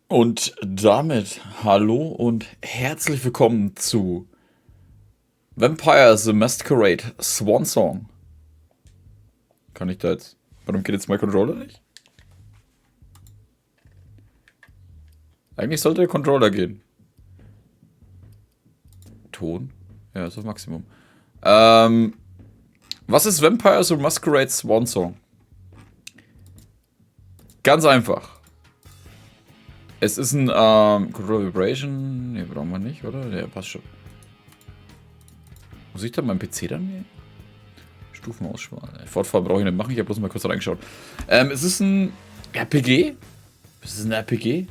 Und damit hallo und herzlich willkommen zu Vampire the Masquerade Swansong. Kann ich da jetzt... Warum geht jetzt mein Controller nicht? Eigentlich sollte der Controller gehen. Ton? Ja, ist auf Maximum. Was ist Vampire the Masquerade Swansong? Ganz einfach. Es ist ein Controller Vibration. Ne, brauchen wir nicht, oder? Der passt schon. Muss ich da meinen PC dann nehmen? Stufenauswahl. Fortfahren brauche ich nicht machen, ich habe bloß mal kurz reingeschaut. Es ist ein RPG. Es ist ein RPG.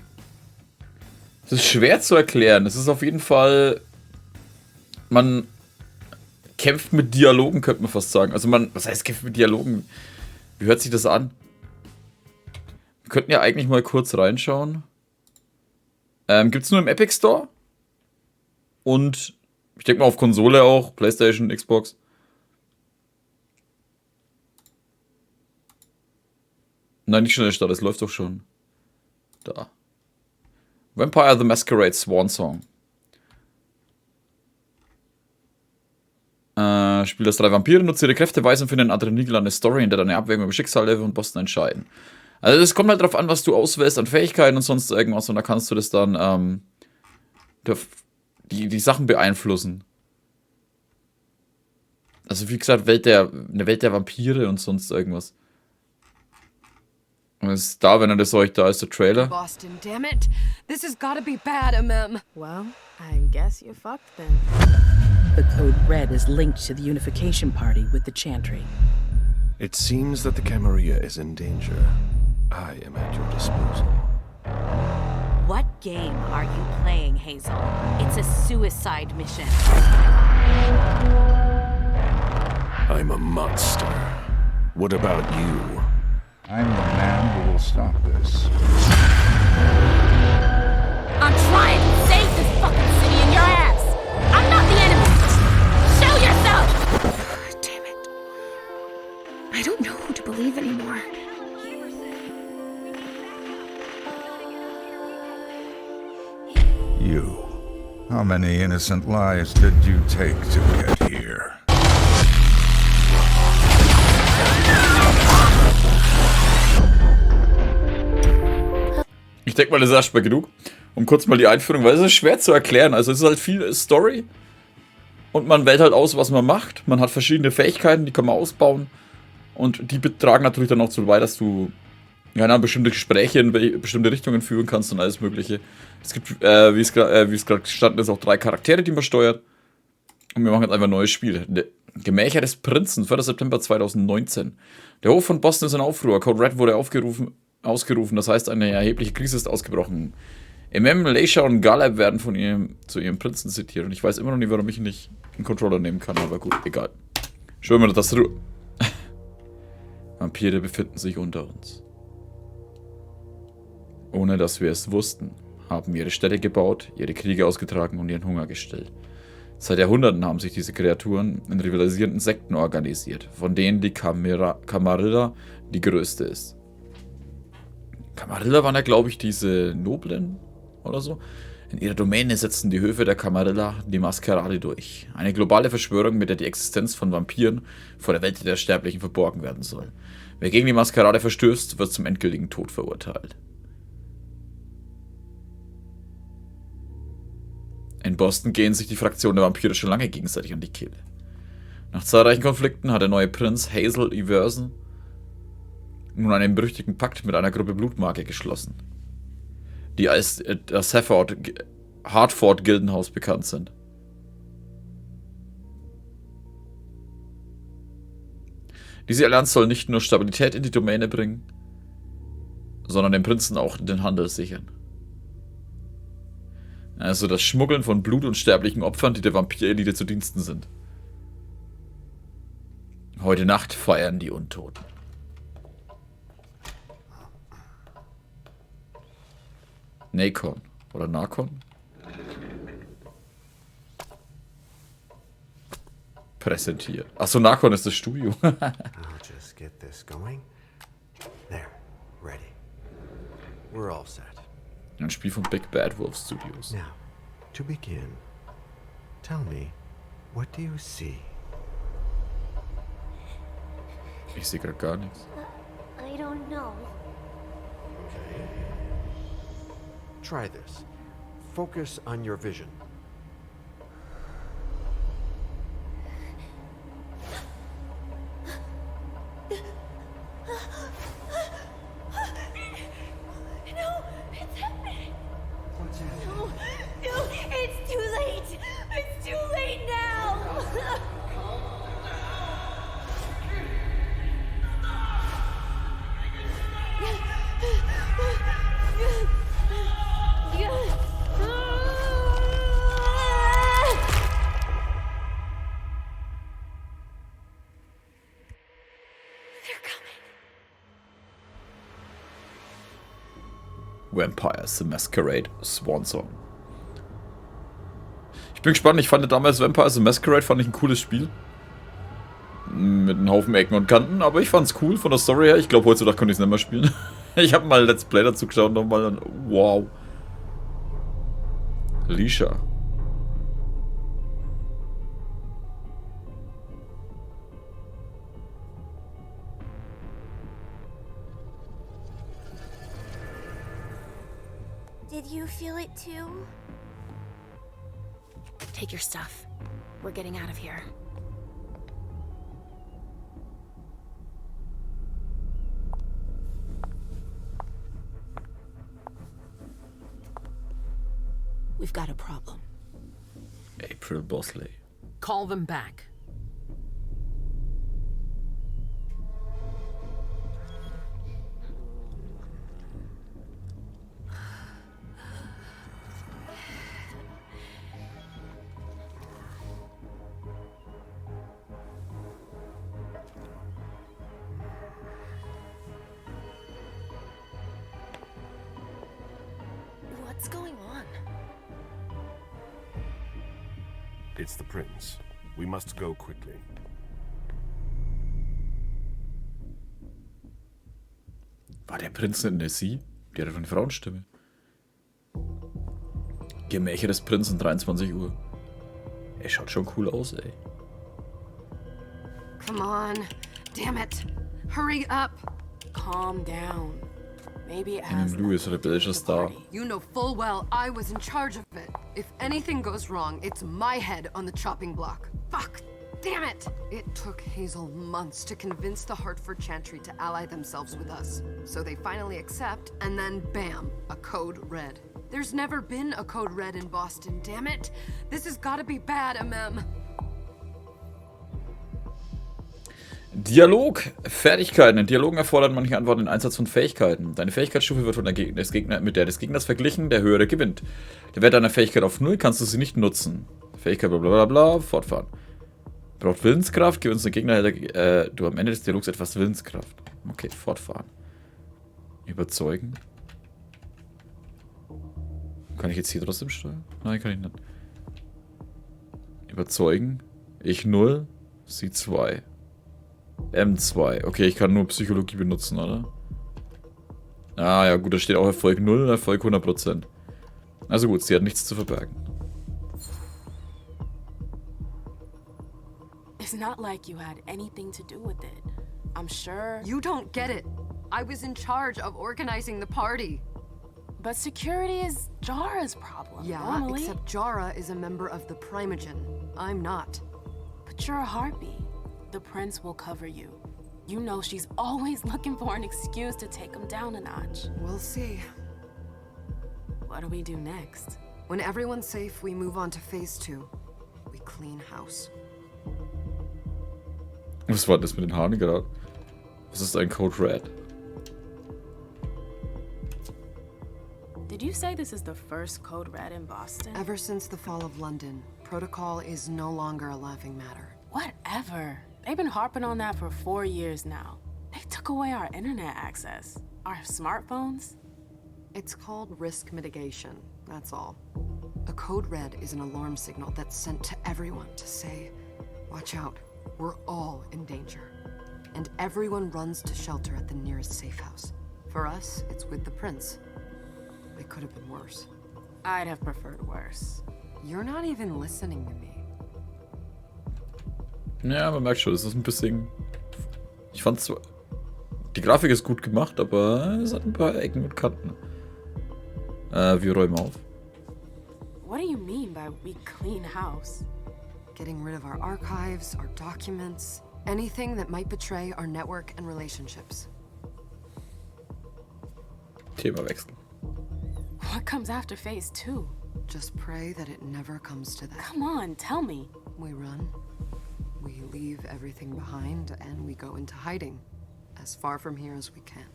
Es ist schwer zu erklären. Es ist auf jeden Fall. Man kämpft mit Dialogen, könnte man fast sagen. Also was heißt kämpft mit Dialogen? Wie hört sich das an? Wir könnten ja eigentlich mal kurz reinschauen. Gibt es nur im Epic Store. Und ich denke mal auf Konsole auch. PlayStation, Xbox. Nein, nicht schon in der Stadt, es läuft doch schon. Da. Vampire the Masquerade Swansong. Spielt das 3 Vampire, nutzt ihre Kräfte, weiß und findet eine Story, in der deine Abwägung über Schicksal, Level und Bossen entscheiden. Also es kommt halt drauf an, was du auswählst an Fähigkeiten und sonst irgendwas, und da kannst du das dann die Sachen beeinflussen. Also wie gesagt, eine Welt der Vampire und sonst irgendwas. Und es ist da, wenn er das euch da ist, der Trailer. Boston, damn it. This has gotta be bad, Well, I guess you fucked then. The code red is linked to the unification party with the Chantry. It seems that the Camarilla is in danger. I am at your disposal. What game are you playing, Hazel? It's a suicide mission. I'm a monster. What about you? I'm the man who will stop this. I'm trying to save this fucking city in your ass! I'm not the enemy! Show yourself! Damn it. I don't know who to believe anymore. You. How many innocent lives did you take to get here? Ich denke mal, das ist erstmal genug. Um kurz mal die Einführung, weil es ist schwer zu erklären. Also es ist halt viel Story. Und man wählt halt aus, was man macht. Man hat verschiedene Fähigkeiten, die kann man ausbauen. Und die betragen natürlich dann auch so bei, dass du ja, bestimmte Gespräche in bestimmte Richtungen führen kannst und alles mögliche. Es gibt, wie es gerade gestanden ist, auch 3 Charaktere, die man steuert. Und wir machen jetzt einfach ein neues Spiel. Gemächer des Prinzen, 4. September 2019. Der Hof von Boston ist in Aufruhr. Code Red wurde ausgerufen, das heißt, eine erhebliche Krise ist ausgebrochen. Leisha und Galeb werden von ihm zu ihrem Prinzen zitiert. Und ich weiß immer noch nicht, warum ich nicht einen Controller nehmen kann, aber gut, egal. Schwören wir das Ruhe. Vampire befinden sich unter uns. Ohne dass wir es wussten, haben wir ihre Städte gebaut, ihre Kriege ausgetragen und ihren Hunger gestillt. Seit Jahrhunderten haben sich diese Kreaturen in rivalisierenden Sekten organisiert, von denen die Camarilla die größte ist. Camarilla waren ja, glaube ich, diese Noblen oder so. In ihrer Domäne setzten die Höfe der Camarilla die Maskerade durch. Eine globale Verschwörung, mit der die Existenz von Vampiren vor der Welt der Sterblichen verborgen werden soll. Wer gegen die Maskerade verstößt, wird zum endgültigen Tod verurteilt. In Boston gehen sich die Fraktionen der Vampire schon lange gegenseitig an die Kehle. Nach zahlreichen Konflikten hat der neue Prinz Hazel Iversen nun einen berüchtigten Pakt mit einer Gruppe Blutmagier geschlossen, die als das Hartford-Gildenhaus bekannt sind. Diese Allianz soll nicht nur Stabilität in die Domäne bringen, sondern dem Prinzen auch den Handel sichern. Also das Schmuggeln von Blut und sterblichen Opfern, die der Vampir-Elite zu Diensten sind. Heute Nacht feiern die Untoten. Nacon oder Narcon? Präsentiert. Achso, Narcon ist das Studio. I'll just get this going. There, ready. We're all set. Ein Spiel von Big Bad Wolf Studios. Now, to begin, tell me, what do you see? Ich sehe gerade gar nichts. I don't know. Okay. Try this. Focus on your vision. No, it's happening. No, it's too late. It's too late now. Vampires, The Masquerade Swansong. Ich bin gespannt, ich fand damals Vampires, The Masquerade fand ich ein cooles Spiel. Mit einem Haufen Ecken und Kanten, aber ich fand's cool von der Story her. Ich glaube, heutzutage könnte ich es nicht mehr spielen. Ich habe mal Let's Play dazu geschaut und nochmal dann, wow. Lisha. Did you feel it too? Take your stuff. We're getting out of here. We've got a problem. April Bosley. Call them back. What's going on? It's the prince. We must go quickly. War der Prinz denn der sie? Die hatte doch eine Frauenstimme. Gemächer des Prinzen, 23 Uhr. Er schaut schon cool aus, ey. Come on. Damn it. Hurry up. Calm down. Maybe it has Louis, rebellischer Star. You know full well I was in charge of it. If anything goes wrong, it's my head on the chopping block. Fuck. Damn it. It took Hazel months to convince the Hartford Chantry to ally themselves with us. So they finally accept, and then bam, a code red. There's never been a code red in Boston, damn it. This has gotta be bad, MM. Dialog. Fertigkeiten. In Dialogen erfordern manche Antworten den Einsatz von Fähigkeiten. Deine Fähigkeitsstufe wird von mit der des Gegners verglichen, der höhere gewinnt. Der Wert deiner Fähigkeit auf 0 kannst du sie nicht nutzen. Fähigkeit bla bla bla, fortfahren. Braucht Willenskraft, gewinnst den Gegner, du am Ende des Dialogs etwas Willenskraft. Okay, fortfahren. Überzeugen. Kann ich jetzt hier trotzdem steuern? Nein, kann ich nicht. Überzeugen. Ich 0, sie 2. M2. Okay, ich kann nur Psychologie benutzen, oder? Ah, ja gut, da steht auch Erfolg 0 und Erfolg 100%. Also gut, sie hat nichts zu verbergen. It's not like you had anything to do with it. I'm sure. You don't get it. I was in charge of organizing the party. But security is Jara's problem. Yeah, normally. except Jara is a member of the Primogen. I'm not. But you're a harpy. The prince will cover you. You know she's always looking for an excuse to take him down a notch. We'll see. What do we do next? When everyone's safe, we move on to phase 2. We clean house. Was war das mit den Haaren gerade? Was ist ein Code Red? Did you say this is the first code red in Boston? Ever since the fall of London, protocol is no longer a laughing matter. Whatever. They've been harping on that for 4 years now. They took away our internet access. Our smartphones. It's called risk mitigation, that's all. A code red is an alarm signal that's sent to everyone to say, watch out, we're all in danger. And everyone runs to shelter at the nearest safe house. For us, it's with the prince. It could have been worse. I'd have preferred worse. You're not even listening to me. Ja, man merkt schon, es ist ein bisschen... Ich fand zwar... Die Grafik ist gut gemacht, aber es hat ein paar Ecken und Kanten. Wir räumen auf. What do you mean by we clean house? Getting rid of our archives, our documents, anything that might betray our network and relationships. Thema wechseln. What comes after phase 2? Just pray that it never comes to that. Come on, tell me. We run, we leave everything behind, and we go into hiding, as far from here as we can.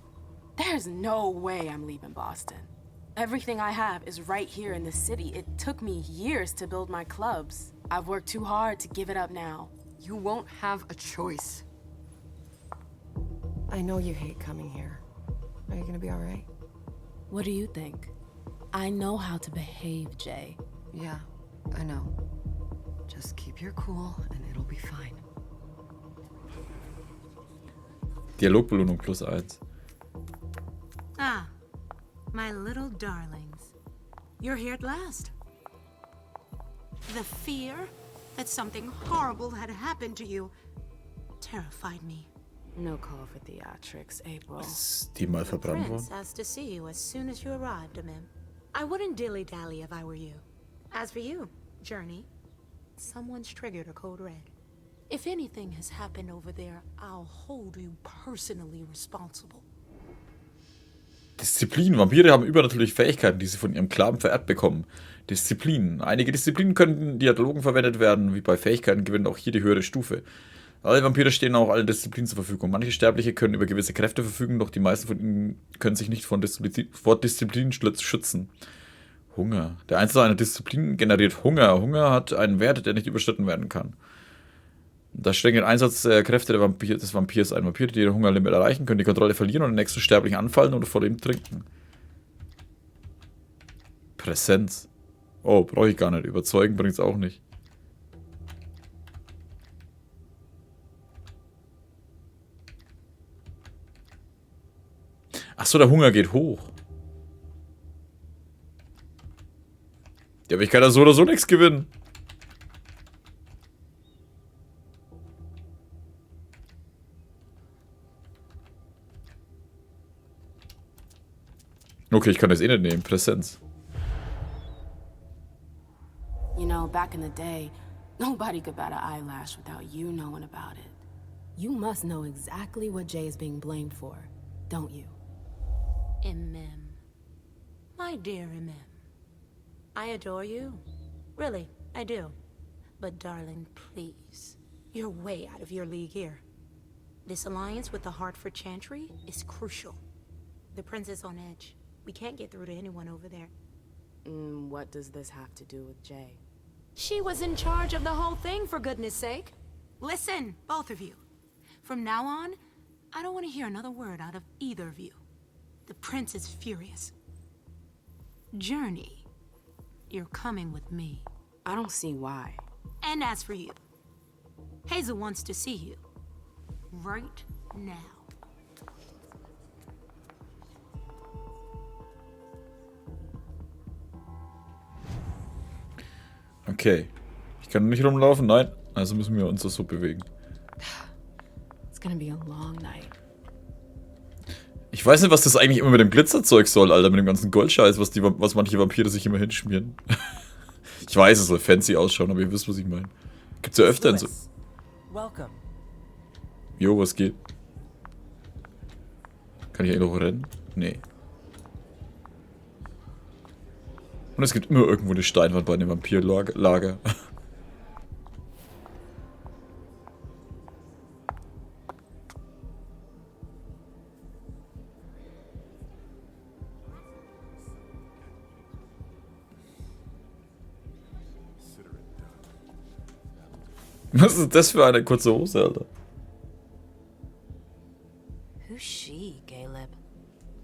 There's no way I'm leaving Boston. Everything I have is right here in the city. It took me years to build my clubs. I've worked too hard to give it up now. You won't have a choice. I know you hate coming here. Are you gonna be all right? What do you think? I know how to behave, Jay. Yeah, I know. Just keep your cool and it'll be fine. Dialogbelohnung +1. Ah, my little darlings. You're here at last. The fear that something horrible had happened to you terrified me. No call for theatrics, April. Ist die mal verbrannt worden? Prince asked to see you as soon as you arrived, Mim. I wouldn't dilly-dally if I were you. As for you, Journey, someone's triggered a code red. If anything has happened over there, I'll hold you personally responsible. Disziplin. Vampire haben übernatürliche Fähigkeiten, die sie von ihrem Clan vererbt bekommen. Disziplin. Einige Disziplinen können in Dialogen verwendet werden, wie bei Fähigkeiten gewinnt auch hier die höhere Stufe. Alle Vampire stehen auch alle Disziplinen zur Verfügung. Manche Sterbliche können über gewisse Kräfte verfügen, doch die meisten von ihnen können sich nicht vor Disziplin schützen. Hunger. Der Einsatz einer Disziplin generiert Hunger. Hunger hat einen Wert, der nicht überschritten werden kann. Das schränkt den Einsatz der Kräfte des Vampirs ein. Vampire, die den Hungerlimit erreichen, können die Kontrolle verlieren und den nächsten Sterblichen anfallen oder vor ihm trinken. Präsenz. Oh, brauche ich gar nicht. Überzeugen bringt es auch nicht. Achso, der Hunger geht hoch. Ja, aber ich kann da so oder so nichts gewinnen. Okay, ich kann das eh nicht nehmen. Präsenz. You know, back in the day, nobody could bat an eyelash without you knowing about it. You must know exactly what Jay is being blamed for, don't you? Mim. My dear Mim. I adore you. Really, I do. But darling, please. You're way out of your league here. This alliance with the Hartford Chantry is crucial. The prince is on edge. We can't get through to anyone over there. What does this have to do with Jay? She was in charge of the whole thing, for goodness sake. Listen, both of you. From now on, I don't want to hear another word out of either of you. The prince is furious. Journey, you're coming with me. I don't see why. And as for you, Hazel wants to see you. Right now. Okay. Ich kann nicht rumlaufen, nein. Also müssen wir uns das so bewegen. It's gonna be a long night. Ich weiß nicht, was das eigentlich immer mit dem Glitzerzeug soll, Alter. Mit dem ganzen Goldscheiß, was manche Vampire sich immer hinschmieren. Ich weiß, es soll fancy ausschauen, aber ihr wisst, was ich meine. Gibt's ja öfter in so... Jo, was geht? Kann ich eigentlich noch rennen? Nee. Und es gibt immer irgendwo eine Steinwand bei einem Vampirlager. Was ist das für eine kurze Hose, Alter? Who's she, Caleb?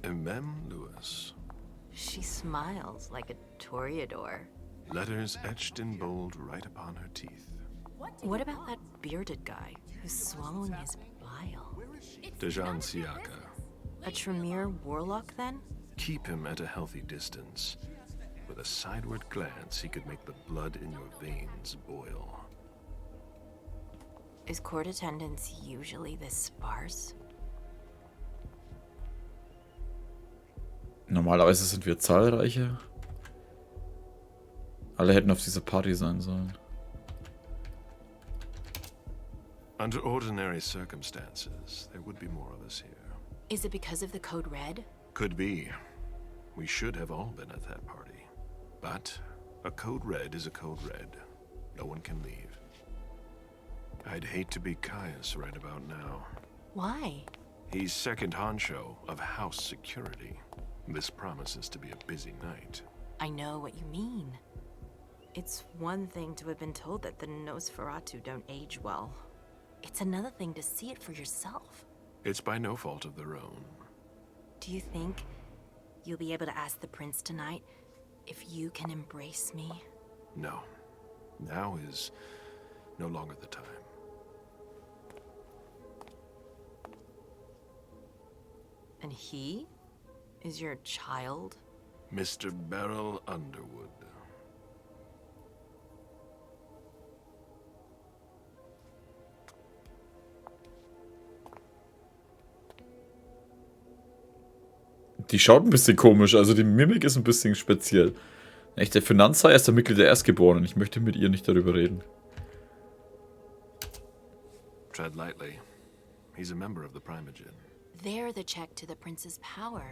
Mem Lewis. She smiles like a toreador. Letters etched in bold right upon her teeth. What about that bearded guy who's swallowing his bile? Dejan Siaka. A Tremere warlock, then? Keep him at a healthy distance. With a sideward glance, he could make the blood in your veins boil. Is court attendance usually this sparse? Normalerweise sind wir zahlreicher. Alle hätten auf dieser Party sein sollen. Under ordinary circumstances, there would be more of us here. Is it because of the Code Red? Could be. We should have all been at that party. But a Code Red is a Code Red. No one can leave. I'd hate to be Caius right about now. Why? He's second honcho of house security. This promises to be a busy night. I know what you mean. It's one thing to have been told that the Nosferatu don't age well. It's another thing to see it for yourself. It's by no fault of their own. Do you think you'll be able to ask the prince tonight if you can embrace me? No. Now is no longer the time. And he is your child? Mr. Beryl Underwood. Die schaut ein bisschen komisch, also die Mimik ist ein bisschen speziell. Echt, der Finanzhai ist der Mitglied der Erstgeborenen. Ich möchte mit ihr nicht darüber reden. Tread lightly. He's a member of the Primogen. They're the check to the prince's power.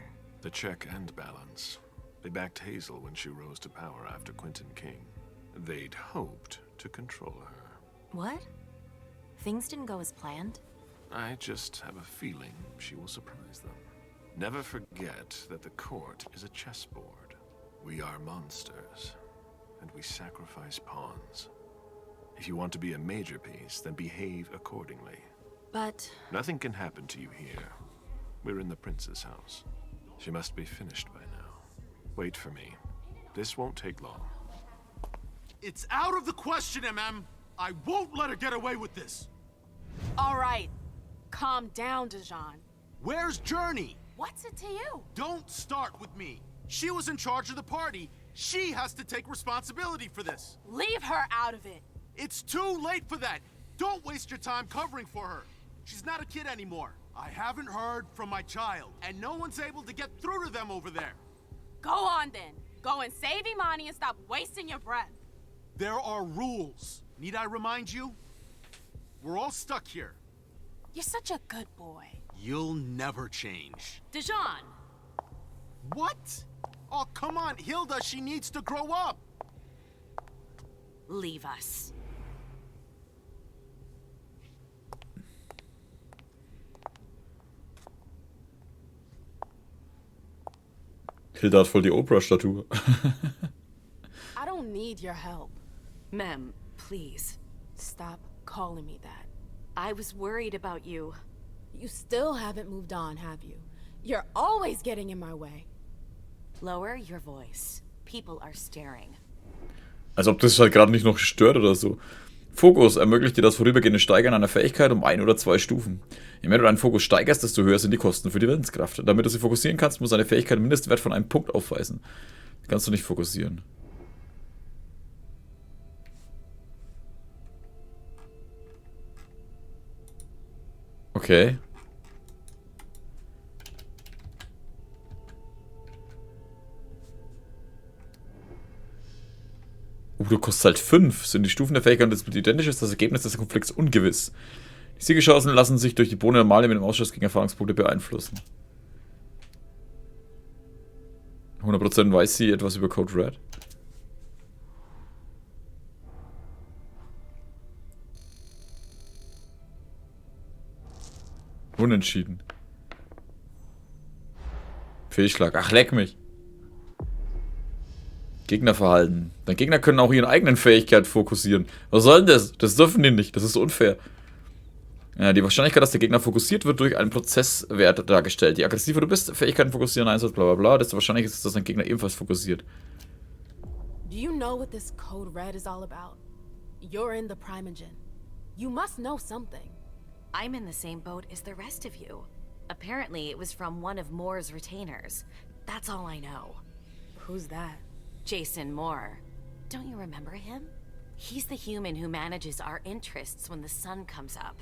The check and balance. They backed Hazel when she rose to power after Quentin King. They'd hoped to control her. What? Things didn't go as planned? I just have a feeling she will surprise them. Never forget that the court is a chessboard. We are monsters, and we sacrifice pawns. If you want to be a major piece, then behave accordingly. But... Nothing can happen to you here. We're in the prince's house. She must be finished by now. Wait for me. This won't take long. It's out of the question, MM! I won't let her get away with this! All right. Calm down, Dijon. Where's Journey? What's it to you? Don't start with me. She was in charge of the party. She has to take responsibility for this. Leave her out of it. It's too late for that. Don't waste your time covering for her. She's not a kid anymore. I haven't heard from my child, and no one's able to get through to them over there. Go on then. Go and save Imani and stop wasting your breath. There are rules. Need I remind you? We're all stuck here. You're such a good boy. You'll never change. Dijon! What? Oh, come on, Hilda, she needs to grow up. Leave us. Hilda hat voll die Oprah-Statue. I don't need your help. Mem, please. Stop calling me that. I was worried about you. You still haven't moved on, have you? You're always getting in my way. Lower your voice. People are staring. Als ob das halt gerade nicht noch stört oder so. Fokus ermöglicht dir das vorübergehende Steigern einer Fähigkeit um 1 oder 2 Stufen. Je mehr du deinen Fokus steigerst, desto höher sind die Kosten für die Willenskraft. Damit du sie fokussieren kannst, muss eine Fähigkeit einen Mindestwert von einem Punkt aufweisen. Das kannst du nicht fokussieren. Okay. Du kostest halt 5. Sind die Stufen der Fähigkeit des identisch ist das Ergebnis des Konflikts ungewiss. Die Siegeschancen lassen sich durch die Bohne der Male mit dem Ausschuss gegen Erfahrungspunkte beeinflussen. 100% weiß sie etwas über Code Red. Unentschieden. Fehlschlag. Ach, leck mich. Gegnerverhalten. Deine Gegner können auch ihren eigenen Fähigkeit fokussieren. Was soll denn das? Das dürfen die nicht. Das ist unfair. Ja, die Wahrscheinlichkeit, dass der Gegner fokussiert wird, durch einen Prozesswert dargestellt. Je aggressiver du bist, Fähigkeiten fokussieren, Einsatz, bla bla bla, desto wahrscheinlicher ist es, dass dein Gegner ebenfalls fokussiert. Do you know what this Code Red is all about? You're in the Primogen. You must know something. I'm in the same boat as the rest of you. Apparently, it was from one of Moore's retainers. That's all I know. Who's that? Jason Moore. Don't you remember him? He's the human who manages our interests when the sun comes up.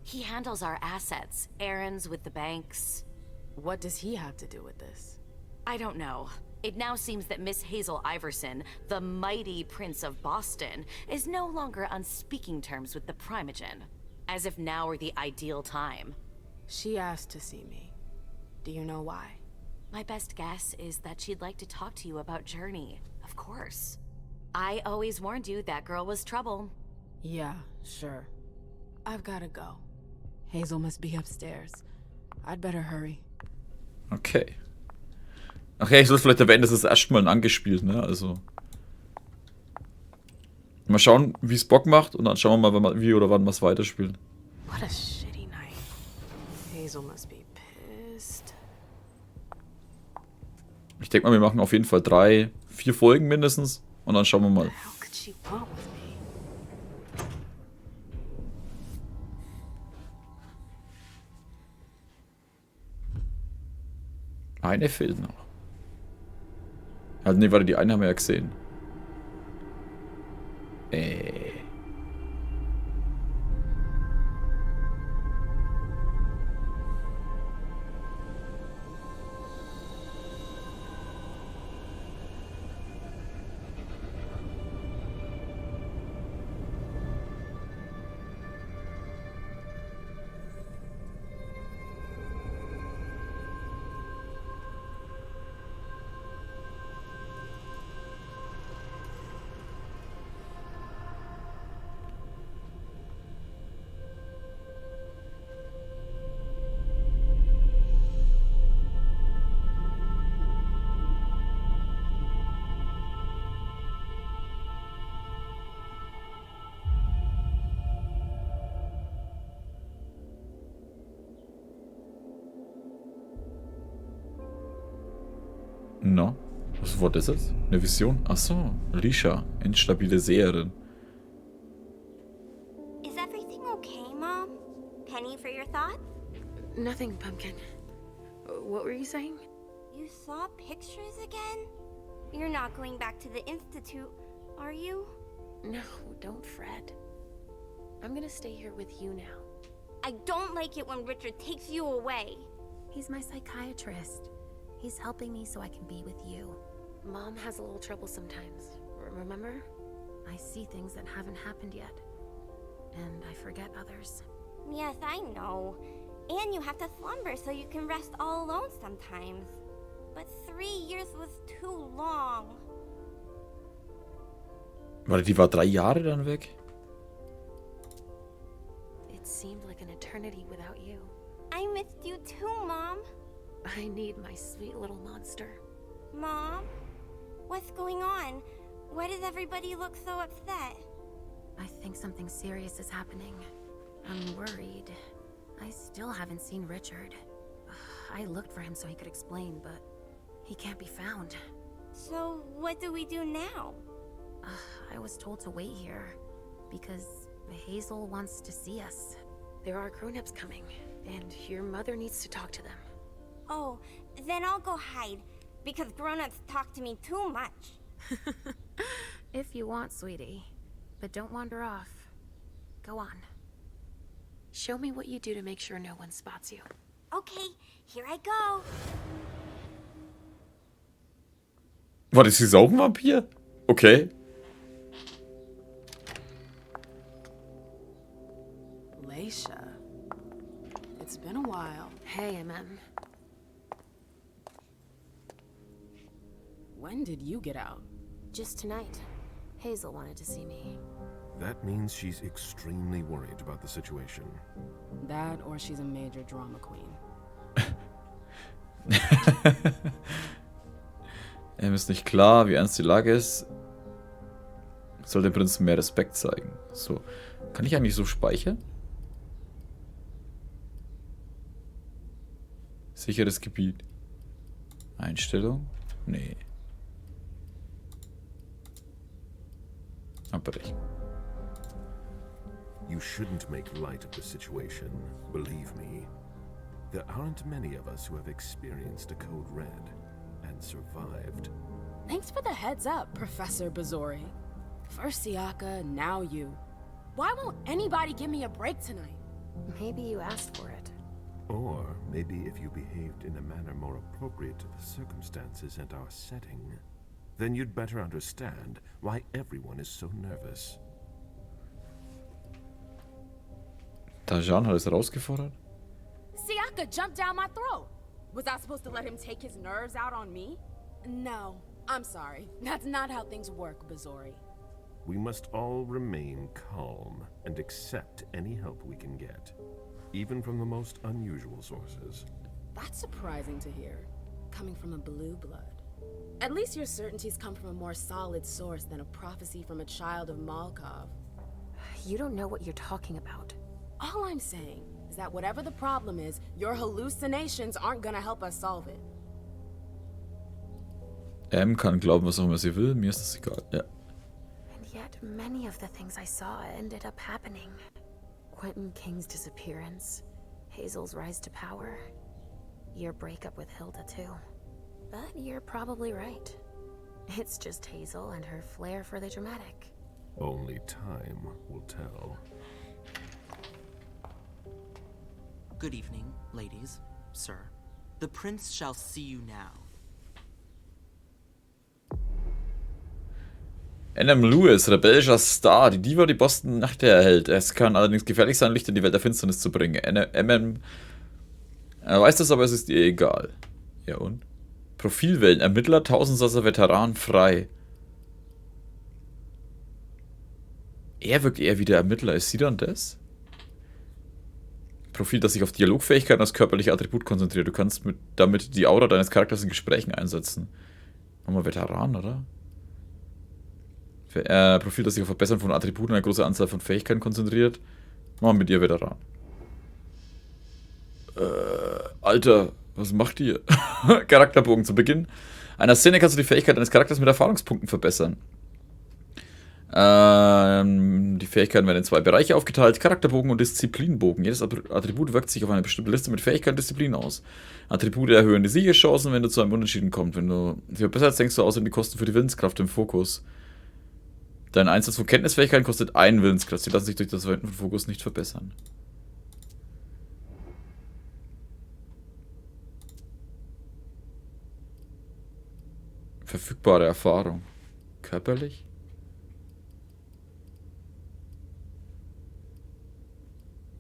He handles our assets, errands with the banks. What does he have to do with this? I don't know. It now seems that Miss Hazel Iversen, the mighty Prince of Boston, is no longer on speaking terms with the Primogen. As if now were the ideal time. She asked to see me. Do you know why? My best guess is that she'd like to talk to you about Journey, of course. I always warned you that girl was trouble. Yeah, sure. I've gotta go. Hazel must be upstairs. I'd better hurry. Okay. Ach ja, ich soll vielleicht erwähnen, das ist erstmal angespielt, ne? Also. Mal schauen, wie es Bock macht und dann schauen wir mal, wie oder wann wir es weiterspielen. What a shitty night. Hazel must be pissed. Ich denke mal, wir machen auf jeden Fall 3, 4 Folgen mindestens und dann schauen wir mal. How could she want with me? Eine fehlt noch. Also nee, warte, die eine haben wir ja gesehen. No. Was war das jetzt? Eine Vision? Achso, Lisha, instabile Seherin. Is everything okay, Mom? Penny for your thoughts? Nothing, Pumpkin. What were you saying? You saw pictures again? You're not going back to the Institute, are you? No, don't fret. I'm gonna stay here with you now. I don't like it when Richard takes you away. He's my psychiatrist. He's helping me so I can be with you. Mom has a little trouble sometimes, remember? I see things that haven't happened yet. And I forget others. Yes, I know. And you have to slumber so you can rest all alone sometimes. But 3 years was too long. Warte, die war 3 Jahre dann weg? It seemed like an eternity without you. I missed you too, Mom. I need my sweet little monster. Mom? What's going on? Why does everybody look so upset? I think something serious is happening. I'm worried. I still haven't seen Richard. I looked for him so he could explain, but he can't be found. So, what do we do now? I was told to wait here, because Hazel wants to see us. There are grown-ups coming, and your mother needs to talk to them. Oh, then I'll go hide, because grown-ups talk to me too much. If you want, sweetie. But don't wander off. Go on. Show me what you do to make sure no one spots you. Okay, here I go. War das jetzt auch ein Vampir? Okay. Leisha. It's been a while. Hey, MM. When did you get out? Just tonight. Hazel wanted to see me. That means she's extremely worried about the situation. That or she's a major drama queen. Ist nicht klar, wie ernst die Lage ist. Soll dem Prinzen mehr Respekt zeigen. So. Kann ich eigentlich so speichern? Sicheres Gebiet. Einstellung? Nee. Abbrechen. You shouldn't make light of the situation, believe me. There aren't many of us who have experienced a code red, and and survived. Thanks for the heads up, Professor Bazori. First Siaka, now you. Why won't anybody give me a break tonight? Maybe you asked for it. Or maybe if you behaved in a manner more appropriate to the circumstances and our setting, then you'd better understand why everyone is so nervous. Tajan hat es herausgefordert? Siaka jumped down my throat. Was I supposed to let him take his nerves out on me? No, I'm sorry. That's not how things work, Bazori. We must all remain calm and accept any help we can get, even from the most unusual sources. That's surprising to hear, coming from a blue blood. At least your certainties come from a more solid source than a prophecy from a child of Malkov. You don't know what you're talking about. All I'm saying is that whatever the problem is, your hallucinations aren't gonna help us solve it. Kann glauben, was auch immer sie will. Mir ist das egal. Ja. And yet, many of the things I saw ended up happening. Quentin King's disappearance, Hazel's rise to power, your breakup with Hilda too. But you're probably right. It's just Hazel and her flair for the dramatic. Only time will tell. Good evening, ladies, sir. The prince shall see you now. Lewis, rebellischer Star, die Diva, die Boston Nacht erhält. Es kann allerdings gefährlich sein, Licht in die Welt der Finsternis zu bringen. Er weiß das, aber es ist ihr egal. Ja und? Profilwellen, Ermittler, Tausendsasser, Veteran, frei. Er wirkt eher wie der Ermittler. Ist sie dann das? Profil, das sich auf Dialogfähigkeiten als körperliche Attribut konzentriert. Du kannst damit die Aura deines Charakters in Gesprächen einsetzen. Nochmal Veteran, oder? Profil, das sich auf Verbessern von Attributen eine große Anzahl von Fähigkeiten konzentriert. Machen wir mit ihr Veteran. Alter, was macht ihr? Charakterbogen zu Beginn einer Szene kannst du die Fähigkeit deines Charakters mit Erfahrungspunkten verbessern. Die Fähigkeiten werden in 2 Bereiche aufgeteilt: Charakterbogen und Disziplinbogen. Jedes Attribut wirkt sich auf eine bestimmte Liste mit Fähigkeiten und Disziplin aus. Attribute erhöhen die Siegeschancen, wenn du zu einem Unentschieden kommst. Wenn du sie verbesserst, denkst du außerdem die Kosten für die Willenskraft im Fokus. Dein Einsatz von Kenntnisfähigkeiten kostet 1 Willenskraft. Sie lassen sich durch das Verwenden von Fokus nicht verbessern. Verfügbare Erfahrung. Körperlich?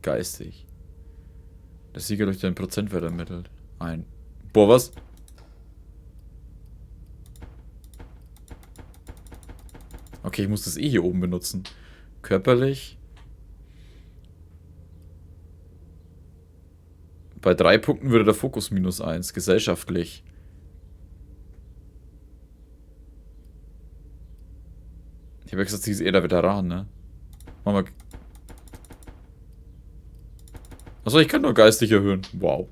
Geistig. Der Sieger durch den Prozentwert ermittelt. Boah, was? Okay, ich muss das hier oben benutzen. Körperlich. Bei 3 Punkten würde der Fokus -1. Gesellschaftlich. Ich habe ja gesagt, sie ist eher der Veteran, ne? Machen wir. Achso, ich kann nur geistig erhöhen. Wow.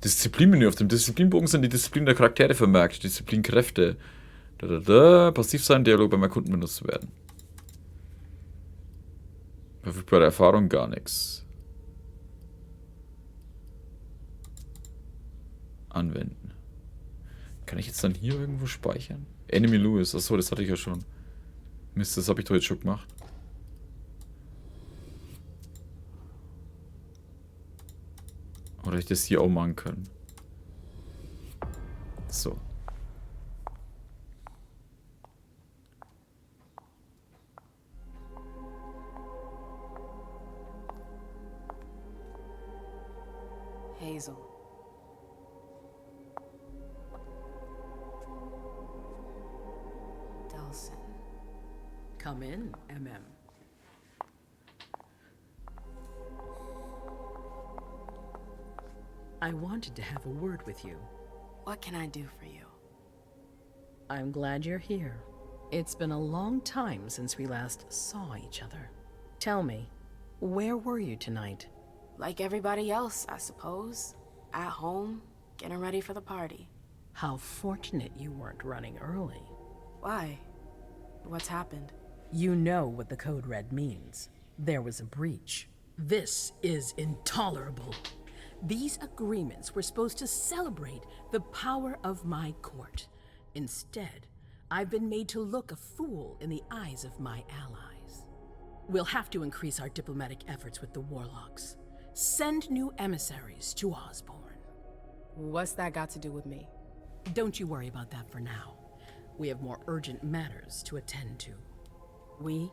Disziplinmenü. Auf dem Disziplinbogen sind die Disziplinen der Charaktere vermerkt. Disziplinkräfte. Passiv sein, Dialog beim Erkunden benutzt werden. Verfügbare Erfahrung, gar nichts. Anwenden. Kann ich jetzt dann hier irgendwo speichern? Enemy Lewis. Achso, das hatte ich ja schon. Mist, das habe ich doch jetzt schon gemacht. Oder ich das hier auch machen können. So. Hazel. Delson. Come in, MM. I wanted to have a word with you. What can I do for you? I'm glad you're here. It's been a long time since we last saw each other. Tell me, where were you tonight? Like everybody else, I suppose. At home, getting ready for the party. How fortunate you weren't running early. Why? What's happened? You know what the code red means. There was a breach. This is intolerable. These agreements were supposed to celebrate the power of my court. Instead, I've been made to look a fool in the eyes of my allies. We'll have to increase our diplomatic efforts with the warlocks. Send new emissaries to Osborne. What's that got to do with me? Don't you worry about that for now. We have more urgent matters to attend to. We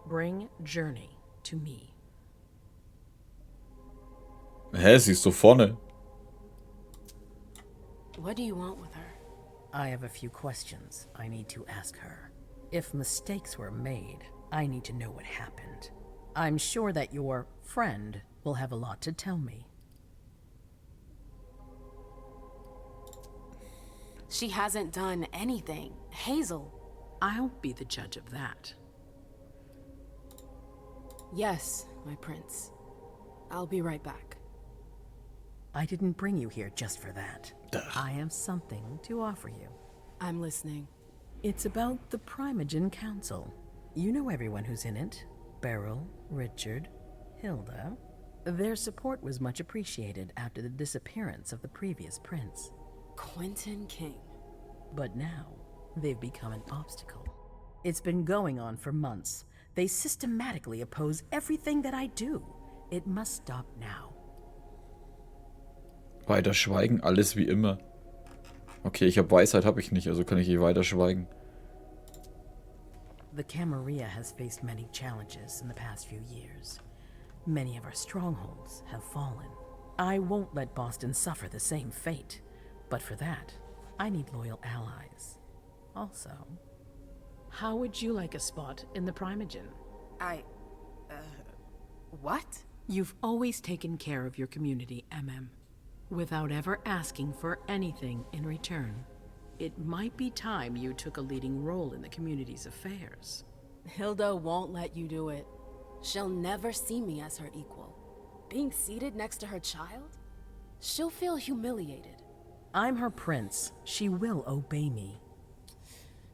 bring Journey to me. Hä, sie ist so vorne. What do you want with her? I have a few questions I need to ask her. If mistakes were made, I need to know what happened. I'm sure that your friend will have a lot to tell me. She hasn't done anything. Hazel. I'll be the judge of that. Yes, my prince. I'll be right back. I didn't bring you here just for that. I have something to offer you. I'm listening. It's about the Primogen Council. You know everyone who's in it. Beryl, Richard, Hilda. Their support was much appreciated after the disappearance of the previous prince. Quentin King. But now, they've become an obstacle. It's been going on for months. They systematically oppose everything that I do. It must stop now. Weiter schweigen, alles wie immer. Okay, ich habe Weisheit, habe ich nicht, also kann ich hier weiter schweigen. The Camarilla has faced many challenges in the past few years. Many of our strongholds have fallen. I won't let Boston suffer the same fate. But for that, I need loyal allies. Also, how would you like a spot in the Primogen? What? You've always taken care of your community, MM, without ever asking for anything in return. It might be time you took a leading role in the community's affairs. Hilda won't let you do it. She'll never see me as her equal. Being seated next to her child? She'll feel humiliated. I'm her prince. She will obey me.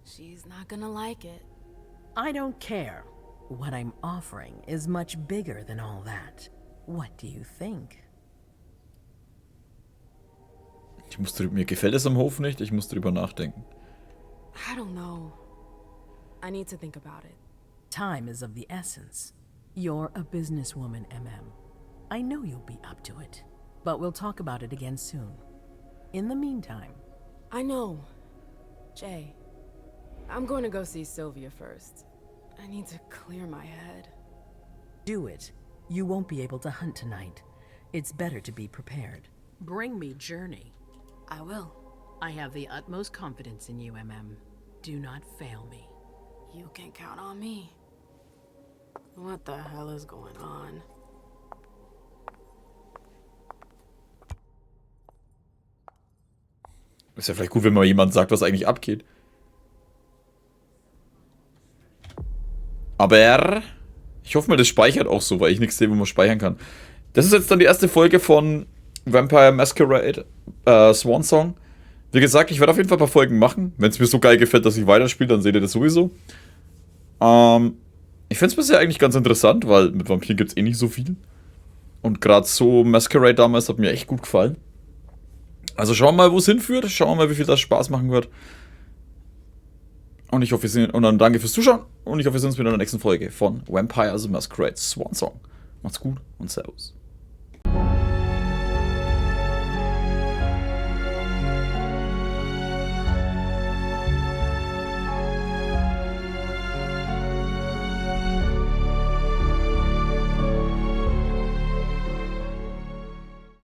She's not gonna like it. I don't care. What I'm offering is much bigger than all that. What do you think? Mir gefällt es am Hof nicht, ich muss drüber nachdenken. I don't know. I need to think about it. Time is of the essence. You're a businesswoman, MM. I know you'll be up to it. But we'll talk about it again soon. In the meantime... I know. Jay, I'm going to go see Sylvia first. I need to clear my head. Do it. You won't be able to hunt tonight. It's better to be prepared. Bring me Journey. I will. I have the utmost confidence in you, MM. Do not fail me. You can count on me. What the hell is going on? Ist ja vielleicht gut, wenn mal jemand sagt, was eigentlich abgeht. Aber ich hoffe mal, das speichert auch so, weil ich nichts sehe, wo man speichern kann. Das ist jetzt dann die erste Folge von Vampire Masquerade Swansong. Wie gesagt, ich werde auf jeden Fall ein paar Folgen machen. Wenn es mir so geil gefällt, dass ich weiterspiele, dann seht ihr das sowieso. Ich finde es bisher eigentlich ganz interessant, weil mit Vampiren gibt es eh nicht so viel. Und gerade so Masquerade damals hat mir echt gut gefallen. Also schauen wir mal, wo es hinführt. Schauen wir mal, wie viel das Spaß machen wird. Und ich hoffe, wir sehen. Und dann danke fürs Zuschauen. Und ich hoffe, wir sehen uns wieder in der nächsten Folge von Vampire Masquerade Swansong. Macht's gut und Servus.